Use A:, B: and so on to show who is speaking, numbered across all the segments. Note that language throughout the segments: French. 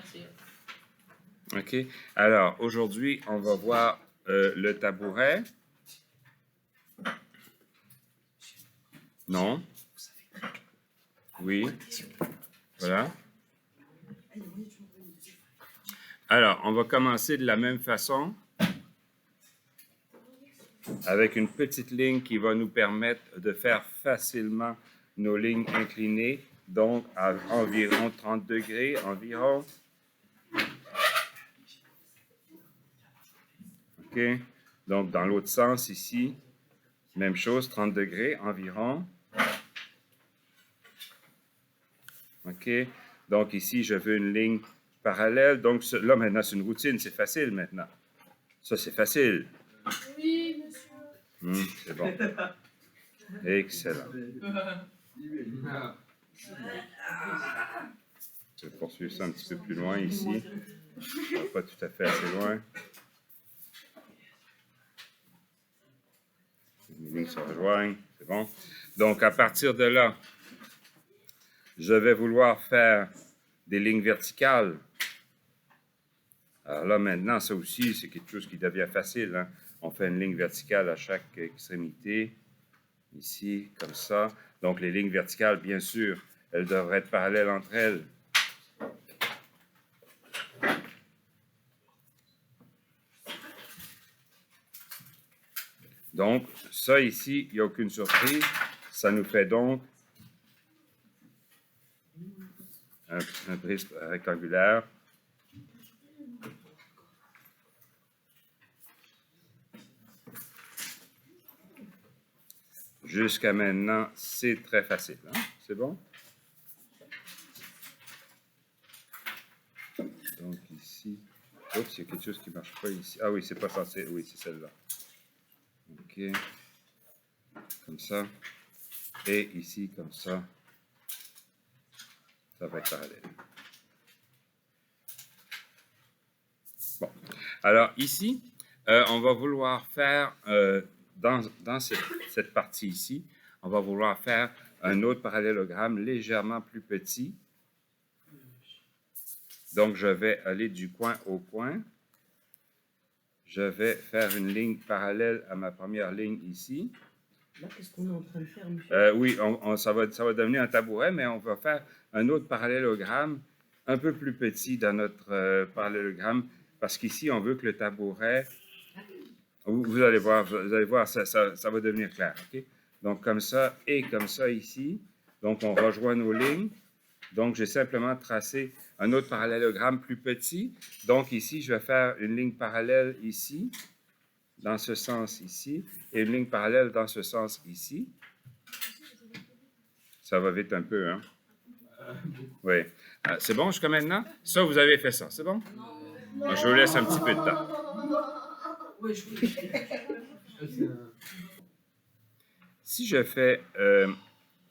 A: Merci.
B: OK. Alors, aujourd'hui, on va voir le tabouret. Non? Oui. Voilà. Alors, on va commencer de la même façon avec une petite ligne qui va nous permettre de faire facilement nos lignes inclinées, donc à environ 30 degrés environ. OK. Donc, dans l'autre sens ici, même chose, 30 degrés environ. OK. Donc, ici, je veux une ligne parallèle. Donc, là, maintenant, c'est une routine. C'est facile, maintenant. Ça, c'est facile.
A: Oui, monsieur.
B: C'est bon. Excellent. Je vais poursuivre ça un petit peu plus loin ici. Pas tout à fait assez loin. Les lignes se rejoignent. C'est bon. Donc, à partir de là, je vais vouloir faire des lignes verticales. Alors là, maintenant, ça aussi, c'est quelque chose qui devient facile. Hein? On fait une ligne verticale à chaque extrémité. Ici, comme ça. Donc, les lignes verticales, bien sûr, elles devraient être parallèles entre elles. Donc, ça ici, il n'y a aucune surprise. Ça nous fait donc un prisme rectangulaire. Jusqu'à maintenant, c'est très facile. Hein? C'est bon? Donc ici, oups, il y a quelque chose qui ne marche pas ici. Ah oui, c'est pas censé. Oui, c'est celle-là. OK. Comme ça. Et ici, comme ça. Ça va être parallèle. Bon. Alors ici, on va vouloir faire, dans cette partie ici, on va vouloir faire un autre parallélogramme légèrement plus petit. Donc, je vais aller du coin au coin. Je vais faire une ligne parallèle à ma première ligne ici.
C: Là, qu'est-ce qu'on est en train de faire, monsieur?
B: Oui, ça va devenir un tabouret, mais on va faire un autre parallélogramme un peu plus petit dans notre parallélogramme, parce qu'ici, on veut que le tabouret... Vous allez voir, ça va devenir clair. OK? Donc, comme ça et comme ça ici. Donc, on rejoint nos lignes. Donc, j'ai simplement tracé un autre parallélogramme plus petit. Donc, ici, je vais faire une ligne parallèle ici, dans ce sens ici, et une ligne parallèle dans ce sens ici. Ça va vite un peu, hein? Oui. C'est bon jusqu'à maintenant? Ça, vous avez fait ça, c'est bon? Non. Je vous laisse un petit peu de temps. Si je fais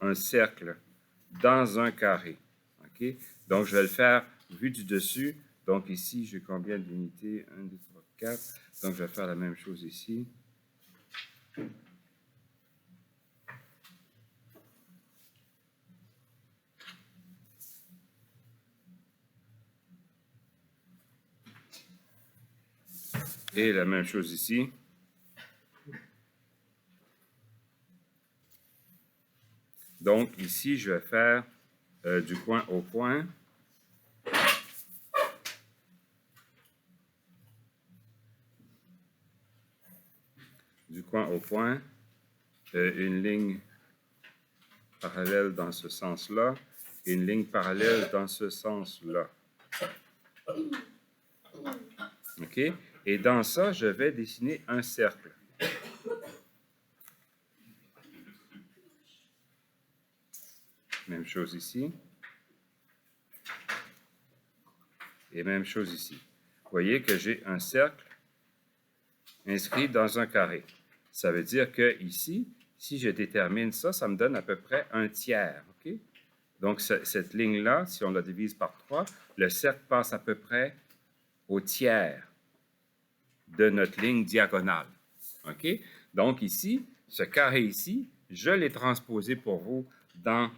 B: un cercle dans un carré, OK? Donc, je vais le faire vu du dessus. Donc, ici, j'ai combien d'unités? 1, 2, 3, 4. Donc, je vais faire la même chose ici. Et la même chose ici. Donc, ici, je vais faire du coin au coin. Du coin au coin. Une ligne parallèle dans ce sens-là. Et une ligne parallèle dans ce sens-là. OK? Et dans ça, je vais dessiner un cercle. Même chose ici. Et même chose ici. Vous voyez que j'ai un cercle inscrit dans un carré. Ça veut dire que ici, si je détermine ça, ça me donne à peu près un tiers. OK? Donc, cette ligne-là, si on la divise par 3, le cercle passe à peu près au tiers de notre ligne diagonale. OK? Donc, ici, ce carré ici, je l'ai transposé pour vous dans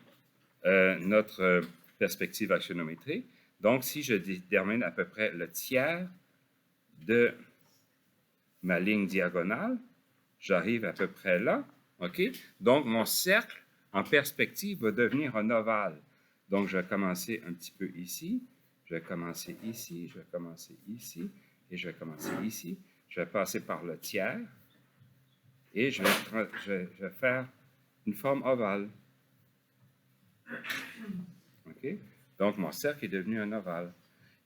B: notre perspective axonométrique. Donc, si je détermine à peu près le tiers de ma ligne diagonale, j'arrive à peu près là, OK? Donc, mon cercle en perspective va devenir un ovale. Donc, je vais commencer un petit peu ici, je vais commencer ici, je vais commencer ici, et je vais commencer ici. Je vais passer par le tiers, et je vais faire une forme ovale. OK? Donc, mon cercle est devenu un ovale.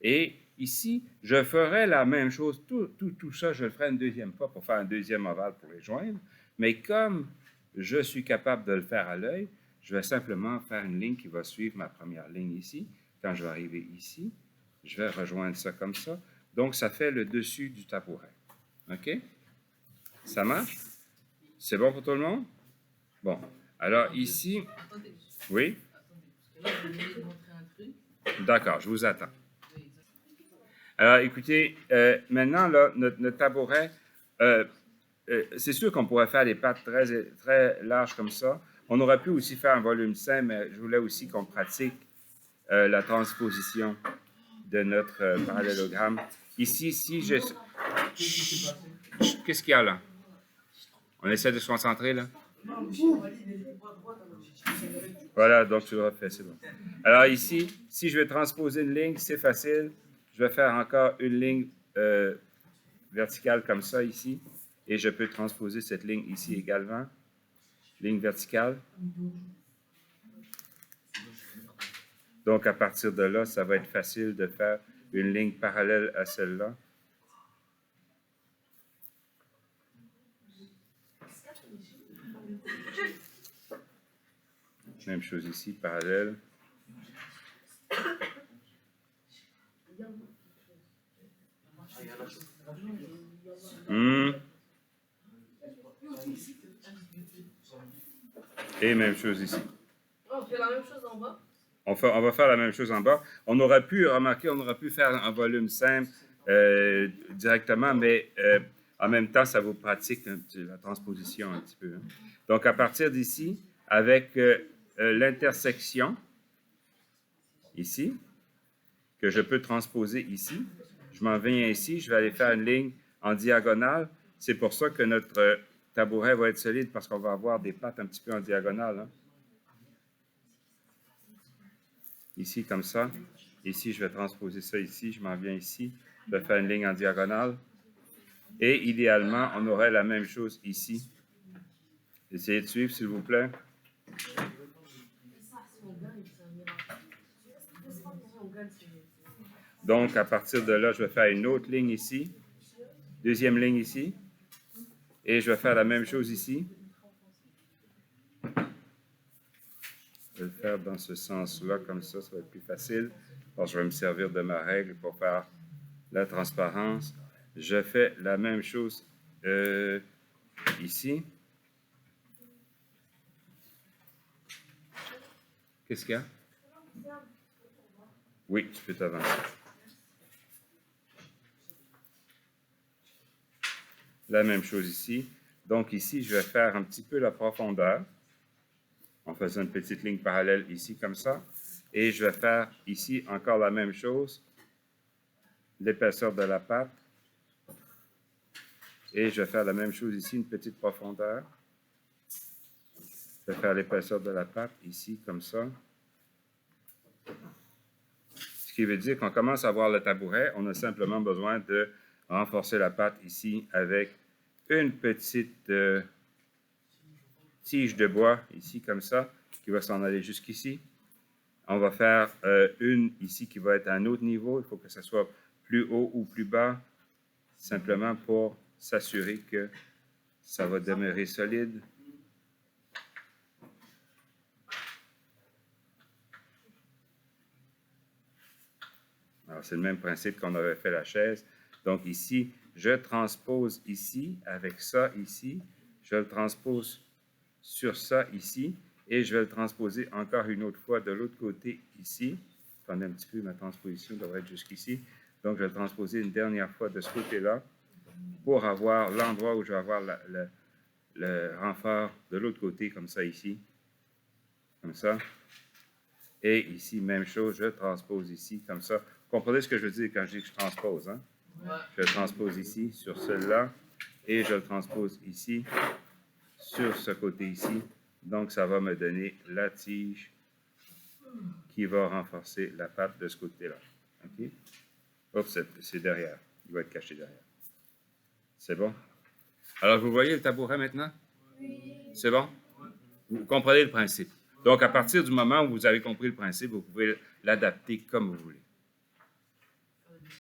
B: Et ici, je ferai la même chose. Tout ça, je le ferai une deuxième fois pour faire un deuxième ovale pour les joindre. Mais comme je suis capable de le faire à l'œil, je vais simplement faire une ligne qui va suivre ma première ligne ici. Quand je vais arriver ici, je vais rejoindre ça comme ça. Donc, ça fait le dessus du tabouret. OK? Ça marche? C'est bon pour tout le monde? Bon. Alors, ici... Oui? D'accord, je vous attends. Alors, écoutez, maintenant, là, notre tabouret, c'est sûr qu'on pourrait faire des pattes très, très larges comme ça. On aurait pu aussi faire un volume sain, mais je voulais aussi qu'on pratique la transposition de notre parallélogramme. Ici, si je... Qu'est-ce qu'il y a là? On essaie de se concentrer, là? Voilà, donc tu l'auras fait, c'est bon. Alors ici, si je veux transposer une ligne, c'est facile. Je vais faire encore une ligne verticale comme ça ici, et je peux transposer cette ligne ici également. Ligne verticale. Donc à partir de là, ça va être facile de faire une ligne parallèle à celle-là. Même chose ici, parallèle. Et même chose ici.
A: On fait la même chose en bas?
B: On va faire la même chose en bas. On aurait pu, remarquer, on aurait pu faire un volume simple directement, mais en même temps, ça vous pratique la transposition un petit peu. Hein. Donc, à partir d'ici, avec l'intersection, ici, que je peux transposer ici, je m'en viens ici, je vais aller faire une ligne en diagonale. C'est pour ça que notre tabouret va être solide, parce qu'on va avoir des pattes un petit peu en diagonale. Hein. Ici, comme ça. Ici, je vais transposer ça ici. Je m'en viens ici. Je vais faire une ligne en diagonale. Et idéalement, on aurait la même chose ici. Essayez de suivre, s'il vous plaît. Donc, à partir de là, je vais faire une autre ligne ici. Deuxième ligne ici. Et je vais faire la même chose ici. Je vais le faire dans ce sens-là, comme ça va être plus facile. Alors, je vais me servir de ma règle pour faire la transparence. Je fais la même chose ici. Qu'est-ce qu'il y a? Oui, tu peux t'avancer. La même chose ici. Donc ici, je vais faire un petit peu la profondeur en faisant une petite ligne parallèle ici comme ça. Et je vais faire ici encore la même chose, l'épaisseur de la patte. Et je vais faire la même chose ici, une petite profondeur. Je vais faire l'épaisseur de la patte ici comme ça. Ce qui veut dire qu'on commence à voir le tabouret, on a simplement besoin de renforcer la patte ici avec une petite tige de bois ici comme ça, qui va s'en aller jusqu'ici. On va faire une ici qui va être à un autre niveau. Il faut que ça soit plus haut ou plus bas, simplement pour s'assurer que ça va demeurer solide. Alors, c'est le même principe qu'on avait fait la chaise. Donc, ici, je transpose ici, avec ça ici. Je le transpose sur ça ici. Et je vais le transposer encore une autre fois de l'autre côté ici. Attendez un petit peu, ma transposition devrait être jusqu'ici. Donc, je vais le transposer une dernière fois de ce côté-là pour avoir l'endroit où je vais avoir le renfort de l'autre côté, comme ça ici. Comme ça. Et ici, même chose, je transpose ici, comme ça. Vous comprenez ce que je veux dire quand je dis que je transpose, hein?
A: Ouais.
B: Je le transpose ici, sur celui-là, et je le transpose ici, sur ce côté ici. Donc, ça va me donner la tige qui va renforcer la patte de ce côté-là. OK? Oups, c'est derrière. Il va être caché derrière. C'est bon? Alors, vous voyez le tabouret maintenant?
A: Oui.
B: C'est bon? Vous comprenez le principe. Donc, à partir du moment où vous avez compris le principe, vous pouvez l'adapter comme vous voulez.